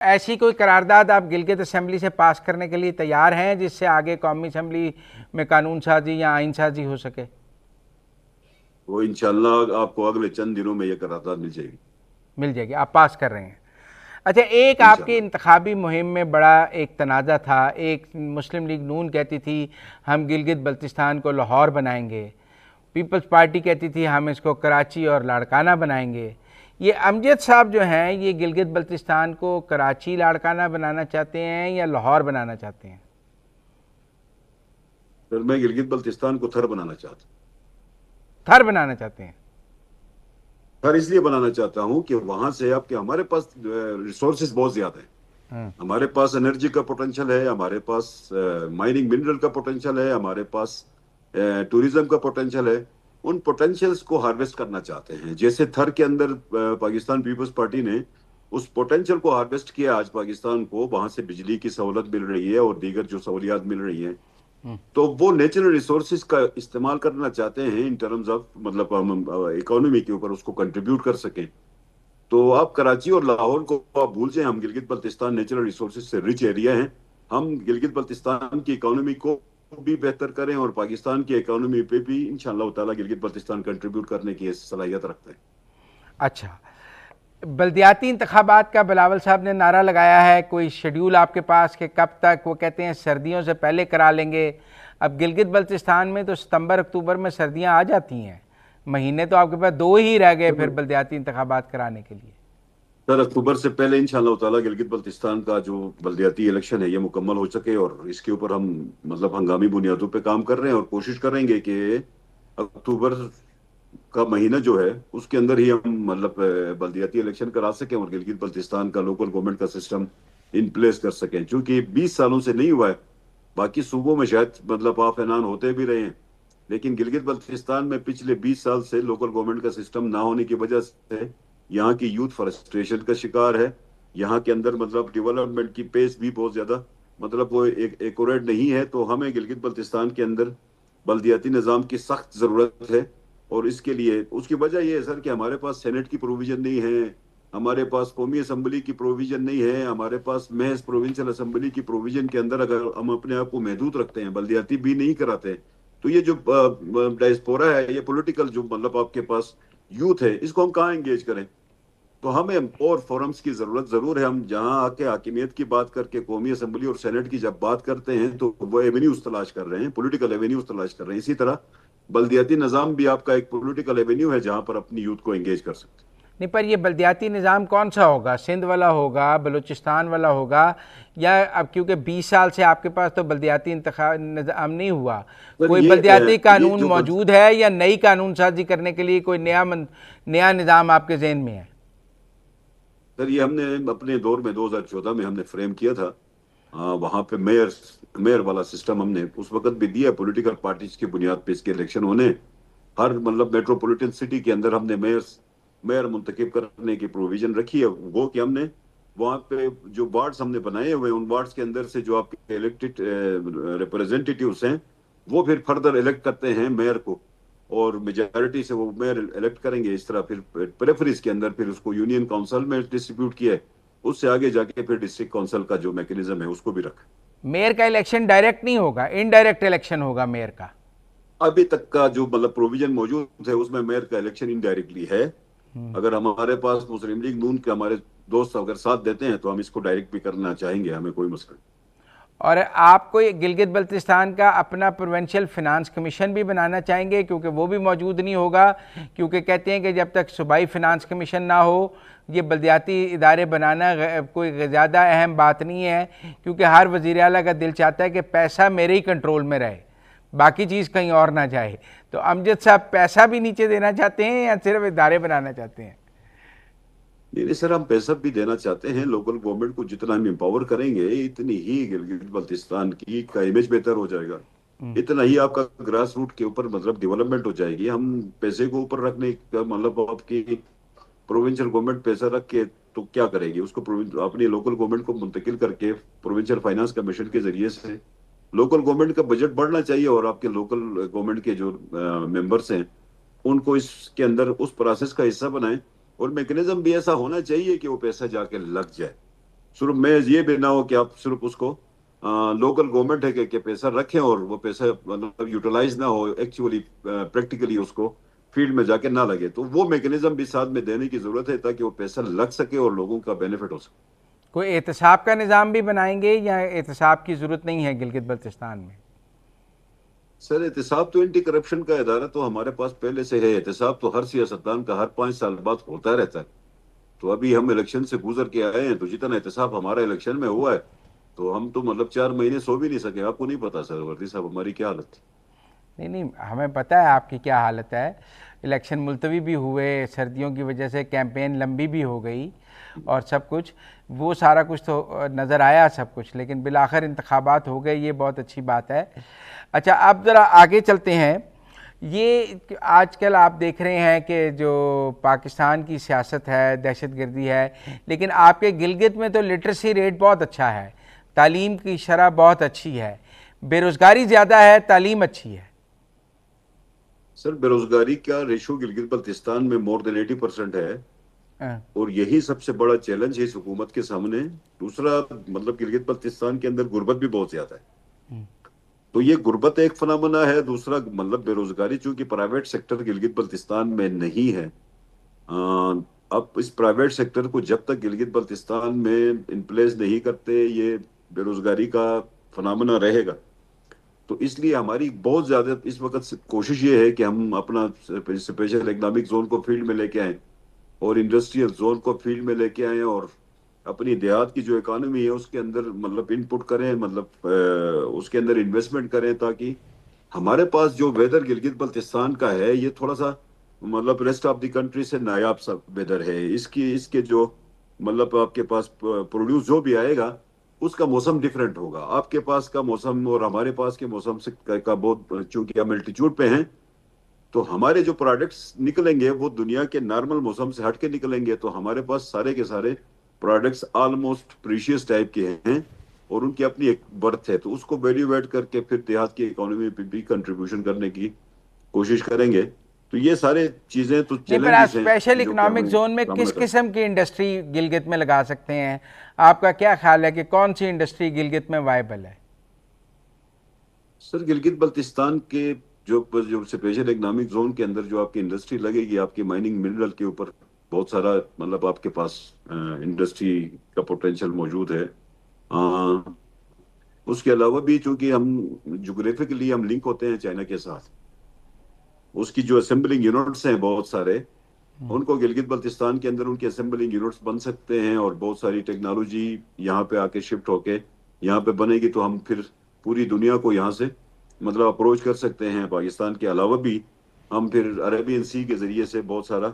ایسی کوئی قرارداد آپ گلگت اسمبلی سے پاس کرنے کے لیے تیار ہیں جس سے آگے قومی اسمبلی میں قانون سازی یا آئین سازی ہو سکے؟ وہ انشاءاللہ آپ کو اگلے چند دنوں میں یہ قرارداد مل جائے گی. مل جائے گی، آپ پاس کر رہے ہیں؟ اچھا، ایک آپ کے انشاءاللہ. انتخابی مہم میں بڑا ایک تنازع تھا، ایک مسلم لیگ نون کہتی تھی ہم گلگت بلتستان کو لاہور بنائیں گے، پیپلز پارٹی کہتی تھی ہم اس کو کراچی اور لاڑکانہ بنائیں گے. یہ امجد صاحب جو ہیں یہ گلگت بلتستان کو کراچی لاڑکانہ بنانا چاہتے ہیں یا لاہور بنانا چاہتے ہیں؟ پھر میں گلگت بلتستان کو تھر بنانا چاہتا ہوں. تھر بنانا چاہتے ہیں؟ تھر اس لیے بنانا چاہتا ہوں کہ وہاں سے آپ کے ہمارے پاس ریسورسز بہت زیادہ ہیں. ہاں. ہمارے پاس انرجی کا پوٹینشل ہے، ہمارے پاس مائننگ منرل کا پوٹینشل ہے، ہمارے پاس ٹوریزم کا پوٹینشل ہے. ان پوٹینشلز کو ہارویسٹ کرنا چاہتے ہیں. جیسے تھر کے اندر پاکستان پیپلز پارٹی نے اس پوٹینشل کو ہارویسٹ کیا. آج پاکستان کو وہاں سے بجلی کی سہولت مل رہی ہے اور دیگر جو سہولیات مل رہی ہیں، تو وہ نیچرل ریسورسز کا استعمال کرنا چاہتے ہیں ان ٹرمز آف مطلب اکانومی کے اوپر اس کو کنٹریبیوٹ کر سکیں. تو آپ کراچی اور لاہور کو آپ بھول جائیں. ہم گلگت بلتستان نیچرل ریسورسز سے رچ ایریا ہیں. ہم گلگت بلتستان کی اکانومی کو بھی بہتر کریں اور پاکستان کی اکانومی پہ بھی انشاءاللہ تعالیٰ گلگت بلتستان کنٹریبیوٹ کرنے کی صلاحیت رکھتے ہیں. اچھا، بلدیاتی انتخابات کا بلاول صاحب نے نعرہ لگایا ہے، کوئی شیڈیول آپ کے پاس کہ کب تک؟ وہ کہتے ہیں سردیوں سے پہلے کرا لیں گے. اب گلگت بلتستان میں تو ستمبر اکتوبر میں سردیاں آ جاتی ہیں، مہینے تو آپ کے پاس 2 ہی رہ گئے پھر بلدیاتی انتخابات کرانے کے لیے. سر اکتوبر سے پہلے انشاءاللہ تعالیٰ گلگت بلتستان کا جو بلدیاتی الیکشن ہے یہ مکمل ہو سکے، اور اس کے اوپر ہم مطلب ہنگامی بنیادوں پہ کام کر رہے ہیں اور کوشش کریں گے کہ اکتوبر کا مہینہ جو ہے اس کے اندر ہی ہم مطلب بلدیاتی الیکشن کرا سکیں اور گلگت بلتستان کا لوکل گورنمنٹ کا سسٹم ان پلیس کر سکیں. چونکہ 20 سالوں سے نہیں ہوا ہے. باقی صوبوں میں شاید مطلب آف اینڈ آن ہوتے بھی رہے ہیں، لیکن گلگت بلتستان میں پچھلے 20 سال سے لوکل گورنمنٹ کا سسٹم نہ ہونے کی وجہ سے یہاں کی یوتھ فرسٹریشن کا شکار ہے. یہاں کے اندر مطلب ڈیولپمنٹ کی پیس بھی بہت زیادہ مطلب وہ ایکوریٹ نہیں ہے. تو ہمیں گلگت بلتستان کے اندر بلدیاتی نظام کی سخت ضرورت ہے. اور اس کے لیے اس کی وجہ یہ ہے سر کہ ہمارے پاس سینٹ کی پروویژن نہیں ہے، ہمارے پاس قومی اسمبلی کی پروویژن نہیں ہے، ہمارے پاس محض پروونشل اسمبلی کی پروویژن کے اندر اگر ہم اپنے آپ کو محدود رکھتے ہیں، بلدیاتی بھی نہیں کراتے، تو یہ جو ڈائسپورا ہے، یہ پولیٹیکل جو مطلب آپ کے پاس یوتھ ہے، اس کو ہم کہاں انگیج کریں؟ تو ہمیں اور فورمز کی ضرورت ضرور ہے. ہم جہاں آ کے حاکمیت کی بات کر کے قومی اسمبلی اور سینٹ کی جب بات کرتے ہیں تو وہ ایونیوز تلاش کر رہے ہیں، پولیٹیکل ایونیوز تلاش کر رہے ہیں. اسی طرح بلدیاتی نظام بھی آپ کا ایک پولیٹیکل ایونیو ہے جہاں پر اپنی یوتھ کو انگیج کر سکتے ہیں. نہیں، پر یہ بلدیاتی نظام کون سا ہوگا؟ سندھ والا ہوگا، بلوچستان والا ہوگا، یا اب کیونکہ 20 سال سے آپ کے پاس تو بلدیاتی انتخاب نظام نہیں ہوا، سر کوئی یہ بلدیاتی یہ قانون جو موجود ہے یا نئی قانون سازی کرنے کے لیے کوئی نیا نظام آپ کے ذہن میں ہے؟ سر یہ ہم نے اپنے دور میں 2014 میں ہم نے فریم کیا تھا. وہاں پہ میئر والا سسٹم ہم نے اس وقت بھی دیا. پولیٹیکل پارٹیز کی بنیاد پہ اس کے الیکشن ہونے، ہر مطلب میٹروپولیٹن سٹی کے اندر ہم نے میئر منتخب کرنے کی پروویژن رکھی ہے. وہ کہ ہم نے وہاں پہ جو وارڈز ہم نے بنائے ہوئے، ان وارڈز کے اندر سے جو آپ کے الیکٹڈ ریپرزینٹیٹیوز ہیں وہ پھر فردر الیکٹ کرتے ہیں میئر کو، اور میجارٹی سے وہ میئر الیکٹ کریں گے. اس طرح پھر پریفریز کے اندر پھر اس کو یونین کاؤنسل میں ڈسٹریبیوٹ کیا ہے. اس سے آگے جا کے پھر ڈسٹرکٹ کاؤنسل کا جو میکنزم ہے اس کو بھی رکھا. میئر کا الیکشن ڈائریکٹ نہیں ہوگا، انڈائریکٹ الیکشن ہوگا میئر کا؟ ابھی تک کا جو مطلب پروویژن موجود ہے اس میں میئر کا الیکشن انڈائریکٹلی ہے. اگر ہمارے پاس مسلم لیگ نون کے ہمارے دوست اگر ساتھ دیتے ہیں تو ہم اس کو ڈائریکٹ بھی کرنا چاہیں گے، ہمیں کوئی مسئلہ نہیں. اور آپ کو گلگت بلتستان کا اپنا پروونشل فنانس کمیشن بھی بنانا چاہیں گے؟ کیونکہ وہ بھی موجود نہیں ہوگا، کیونکہ کہتے ہیں کہ جب تک صوبائی فنانس کمیشن نہ ہو یہ بلدیاتی ادارے بنانا کوئی زیادہ اہم بات نہیں ہے، کیونکہ ہر وزیر اعلیٰ کا دل چاہتا ہے کہ پیسہ میرے ہی کنٹرول میں رہے، باقی چیز کہیں اور نہ جائے. تو امجد صاحب پیسہ بھی نیچے دینا چاہتے ہیں یا صرف ادارے بنانا چاہتے ہیں؟ نہیں سر، ہم پیسہ بھی دینا چاہتے ہیں. لوکل گورنمنٹ کو جتنا ہم امپاور کریں گے اتنی ہی گلگت بلتستان کی کا امیج بہتر ہو جائے گا، اتنا ہی آپ کا گراس روٹ کے اوپر مطلب ڈیولپمنٹ ہو جائے گی. ہم پیسے کو اوپر رکھنے کا مطلب آپ کی پروونشل گورنمنٹ پیسہ رکھ کے تو کیا کرے گی؟ اس کو اپنی لوکل گورنمنٹ کو منتقل کر کے پروونشل فائنانس کمیشن کے ذریعے سے لوکل گورنمنٹ کا بجٹ بڑھنا چاہیے، اور آپ کے لوکل گورنمنٹ کے جو ممبرس ہیں ان کو اس کے اندر اس پروسیس کا حصہ بنائیں. اور میکنزم بھی ایسا ہونا چاہیے کہ وہ پیسہ جا کے لگ جائے. صرف میں یہ بھی نہ ہو کہ آپ صرف اس کو لوکل گورنمنٹ ہے کہ پیسہ رکھیں اور وہ پیسہ مطلب یوٹیلائز نہ ہو ایکچولی پریکٹیکلی اس کو فیلڈ میں جا کے نہ لگے. تو وہ میکنزم بھی ساتھ میں دینے کی ضرورت ہے تاکہ وہ پیسہ لگ سکے اور لوگوں کا بینیفٹ ہو سکے. کوئی احتساب کا نظام بھی بنائیں گے یا احتساب کی ضرورت نہیں ہے گلگت بلتستان میں؟ سر احتساب تو اینٹی کرپشن کا ادارہ تو ہمارے پاس پہلے سے ہے. احتساب تو ہر سیاستدان کا ہر 5 سال بعد ہوتا رہتا ہے. تو ابھی ہم الیکشن سے گزر کے آئے ہیں تو جتنا احتساب ہمارا الیکشن میں ہوا ہے تو ہم تو مطلب 4 مہینے سو بھی نہیں سکے. آپ کو نہیں پتا سر وردی صاحب ہماری کیا حالت تھی. نہیں نہیں، ہمیں پتہ ہے آپ کی کیا حالت ہے. الیکشن ملتوی بھی ہوئے، سردیوں کی وجہ سے کیمپین لمبی بھی ہو گئی اور سب کچھ، وہ سارا کچھ تو نظر آیا سب کچھ، لیکن بالآخر انتخابات ہو گئے، یہ بہت اچھی بات ہے. اچھا اب ذرا آگے چلتے ہیں. یہ آج کل آپ دیکھ رہے ہیں کہ جو پاکستان کی سیاست ہے، دہشت گردی ہے، لیکن آپ کے گلگت میں تو لٹریسی ریٹ بہت اچھا ہے، تعلیم کی شرح بہت اچھی ہے، بے روزگاری زیادہ ہے، تعلیم اچھی ہے. سر بے روزگاری کا ریشو گلگت بلتستان میں مور دین 80% ہے ہاں، اور یہی سب سے بڑا چیلنج ہے اس حکومت کے سامنے. دوسرا مطلب گلگت بلتستان کے اندر غربت بھی بہت زیادہ ہے. تو یہ غربت ایک فنامنا ہے. دوسرا مطلب بے روزگاری چونکہ پرائیویٹ سیکٹر گلگت بلتستان میں نہیں ہے. اب اس پرائیویٹ سیکٹر کو جب تک گلگت بلتستان میں ان پلیس نہیں کرتے یہ بے روزگاری کا فنامنا رہے گا. تو اس لیے ہماری بہت زیادہ اس وقت کوشش یہ ہے کہ ہم اپنا اسپیشل اکنامک زون کو فیلڈ میں لے کے آئیں اور انڈسٹریل زون کو فیلڈ میں لے کے آئیں اور اپنی دیہات کی جو اکانومی ہے اس کے اندر مطلب ان پٹ کریں، مطلب اس کے اندر انویسٹمنٹ کریں تاکہ ہمارے پاس جو ویدر گلگت بلتستان کا ہے یہ تھوڑا سا مطلب ریسٹ آف دی کنٹری سے نایاب سا ویدر ہے. اس کے جو مطلب آپ کے پاس پروڈیوس جو بھی آئے گا اس کا موسم ڈیفرنٹ ہوگا. آپ کے پاس کا موسم اور ہمارے پاس کے موسم سے کا بہت، چونکہ ہم الٹیچیوڈ پہ ہیں تو ہمارے جو پروڈکٹس نکلیں گے وہ دنیا کے نارمل موسم سے ہٹ کے نکلیں گے. تو ہمارے پاس سارے کے سارے پروڈکٹس آلموسٹ پریشیس ٹائپ کے ہیں اور ان کی اپنی ایک برتھ ہے. تو اس کو ویلیو ایڈ کر کے پھر دیہات کی اکانومی پہ بھی کنٹریبیوشن کرنے کی کوشش کریں گے. تو یہ سارے چیزیں تو نہیں، پر چیلنجز ہیں اسپیشل جو کہ اکنامک ہمیں زون میں سامنا کس کرنا. قسم کی انڈسٹری گلگت میں لگا سکتے ہیں؟ آپ کا کیا خیال ہے کہ کون سی انڈسٹری گلگت میں وائبل ہے؟ سر گلگت بلتستان کے جو اسپیشل اکنامک زون کے اندر جو آپ کی انڈسٹری لگے گی آپ کی مائننگ منرل کے اوپر بہت سارا مطلب آپ کے پاس انڈسٹری کا پوٹینشیل موجود ہے. اس کے علاوہ بھی چونکہ ہم جغرافکلی ہم لنک ہوتے ہیں چائنا کے ساتھ، اس کی جو اسمبلنگ یونٹس ہیں بہت سارے ان کو گلگت بلتستان کے اندر ان کے اسمبلنگ یونٹس بن سکتے ہیں اور بہت ساری ٹیکنالوجی یہاں پہ آ کے شفٹ ہو کے یہاں پہ بنے گی. تو ہم پھر پوری دنیا کو یہاں سے مطلب اپروچ کر سکتے ہیں. پاکستان کے علاوہ بھی ہم پھر عربین سی کے ذریعے سے بہت سارا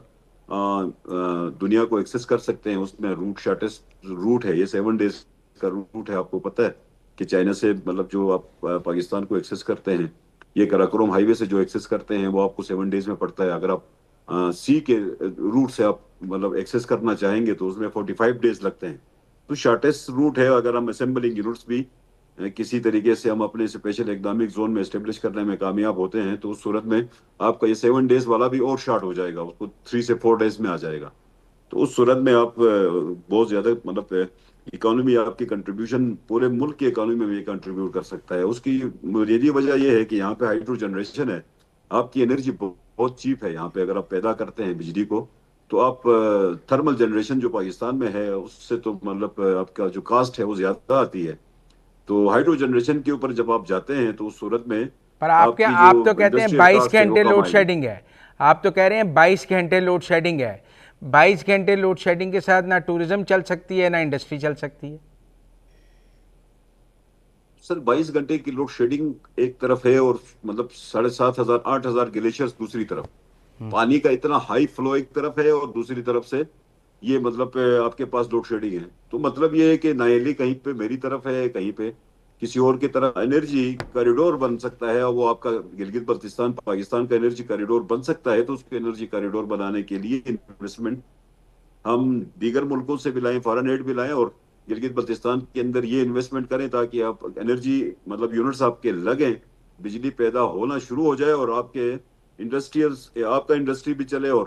دنیا کو ایکسس کر سکتے ہیں. اس میں روٹ شارٹیسٹ روٹ ہے، یہ 7 days کا روٹ ہے. آپ کو پتہ ہے کہ چائنا سے مطلب جو آپ پاکستان کو ایکسس کرتے ہیں یہ کراکرم ہائی وے سے جو ایکسس کرتے ہیں وہ آپ کو 7 days میں پڑتا ہے. اگر آپ سی کے روٹ سے آپ مطلب ایکسس کرنا چاہیں گے تو اس میں 45 days لگتے ہیں. تو شارٹیسٹ روٹ ہے. اگر ہم اسمبلنگ یونٹس بھی کسی طریقے سے ہم اپنے اسپیشل اکنامک زون میں اسٹیبلش کرنے میں کامیاب ہوتے ہیں تو اس صورت میں آپ کا یہ 7 days والا بھی اور شارٹ ہو جائے گا، اس کو 3 سے 4 days میں آ جائے گا. تو اس صورت میں آپ بہت زیادہ مطلب اکانومی آپ کی کنٹریبیوشن پورے ملک کی اکانومی میں یہ کنٹریبیوٹ کر سکتا ہے. اس کی بنیادی وجہ یہ ہے کہ یہاں پہ ہائیڈرو جنریشن ہے. آپ کی انرجی بہت چیپ ہے یہاں پہ. اگر آپ پیدا کرتے ہیں بجلی کو تو آپ تھرمل جنریشن جو پاکستان میں ہے اس سے تو مطلب آپ کا جو کاسٹ ہے وہ زیادہ آتی ہے. تو ہائیڈرو جنریشن کے اوپر جب آپ جاتے ہیں تو اس صورت میں پر آپ کی جو آپ تو کہتے ہیں انڈسٹریل 22 کاسٹ ہے وہ گھنٹے کم لوڈ آئے گی. شیڈنگ ہے. آپ تو کہہ رہے ہیں 22 گھنٹے لوڈ شیڈنگ ہے. 22 گھنٹے لوڈ شیڈنگ کے ساتھ نہ ٹورزم چل سکتی ہے نہ انڈسٹری چل سکتی ہے. سر 22 گھنٹے کی لوڈ شیڈنگ ایک طرف ہے اور مطلب 7,500 8,000 گلیشیئرز دوسری طرف. پانی کا اتنا ہائی فلو ایک طرف ہے اور دوسری طرف سے یہ مطلب آپ کے پاس لوڈ شیڈنگ ہے. تو مطلب یہ ہے کہ نائلی کہیں پہ میری طرف ہے کہیں پہ کسی اور کی طرف انرجی کریڈور بن سکتا ہے. وہ آپ کا گلگت بلتستان پاکستان کا انرجی کریڈور بن سکتا ہے. تو اس کے انرجی کریڈور بنانے کے لیے انویسٹمنٹ ہم دیگر ملکوں سے بھی لائیں، فارن ایڈ بھی لائیں اور گلگت بلتستان کے اندر یہ انویسٹمنٹ کریں تاکہ آپ انرجی مطلب یونٹس آپ کے لگیں، بجلی پیدا ہونا شروع ہو جائے اور آپ کے انڈسٹریل آپ کا انڈسٹری بھی چلے اور